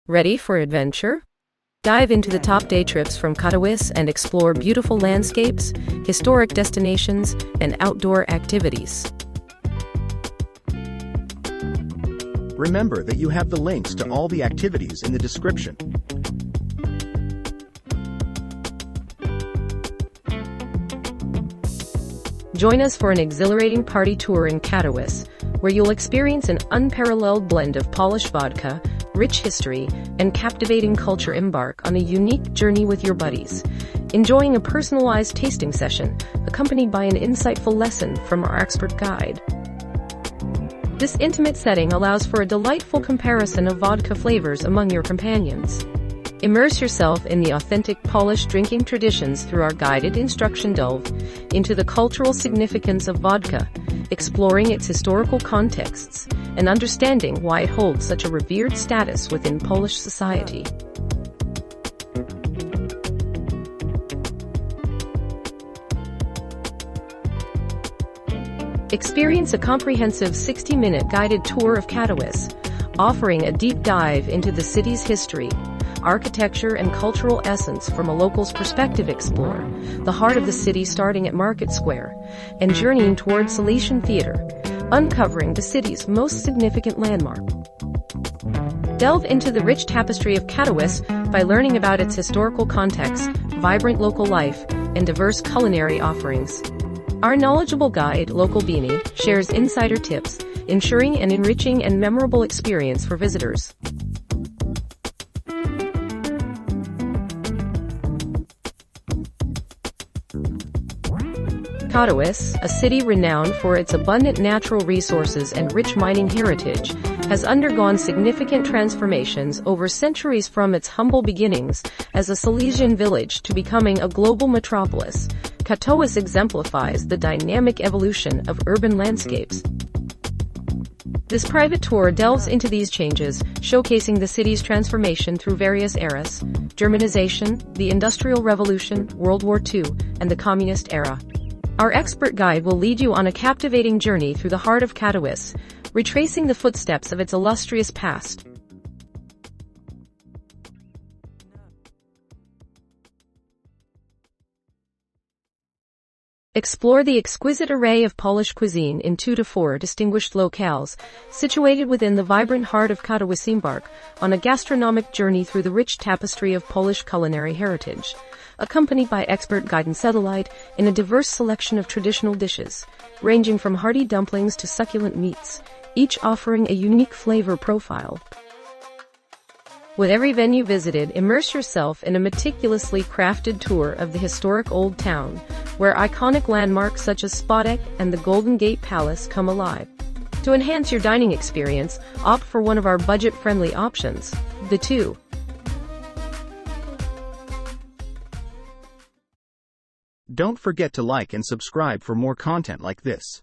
Ready for adventure? Dive into the top day trips from Katowice and explore beautiful landscapes, historic destinations, and outdoor activities. Remember that you have the links to all the activities in the description. Join us for an exhilarating party tour in Katowice, where you'll experience an unparalleled blend of Polish vodka, rich history, and captivating culture. Embark on a unique journey with your buddies, enjoying a personalized tasting session accompanied by an insightful lesson from our expert guide. This intimate setting allows for a delightful comparison of vodka flavors among your companions. Immerse yourself in the authentic Polish drinking traditions through our guided instruction. Delve into the cultural significance of vodka, exploring its historical contexts and understanding why it holds such a revered status within Polish society. Experience a comprehensive 60-minute guided tour of Katowice, offering a deep dive into the city's history, architecture, and cultural essence from a local's perspective. Explore the heart of the city starting at Market Square and journeying towards Salesian Theater, uncovering the city's most significant landmark. Delve into the rich tapestry of Katowice by learning about its historical context, vibrant local life, and diverse culinary offerings. Our knowledgeable guide, Local Beanie, shares insider tips, ensuring an enriching and memorable experience for visitors. Katowice, a city renowned for its abundant natural resources and rich mining heritage, has undergone significant transformations over centuries, from its humble beginnings as a Salesian village to becoming a global metropolis. Katowice exemplifies the dynamic evolution of urban landscapes. This private tour delves into these changes, showcasing the city's transformation through various eras: Germanization, the Industrial Revolution, World War II, and the Communist era. Our expert guide will lead you on a captivating journey through the heart of Katowice, retracing the footsteps of its illustrious past. Explore the exquisite array of Polish cuisine in 2 to 4 distinguished locales, situated within the vibrant heart of Katowice. Embark on a gastronomic journey through the rich tapestry of Polish culinary heritage, accompanied by expert guidance. Satellite in a diverse selection of traditional dishes, ranging from hearty dumplings to succulent meats, each offering a unique flavor profile. With every venue visited, immerse yourself in a meticulously crafted tour of the historic Old Town, where iconic landmarks such as Spodek and the Golden Gate Palace come alive. To enhance your dining experience, opt for one of our budget-friendly options, the 2. Don't forget to like and subscribe for more content like this.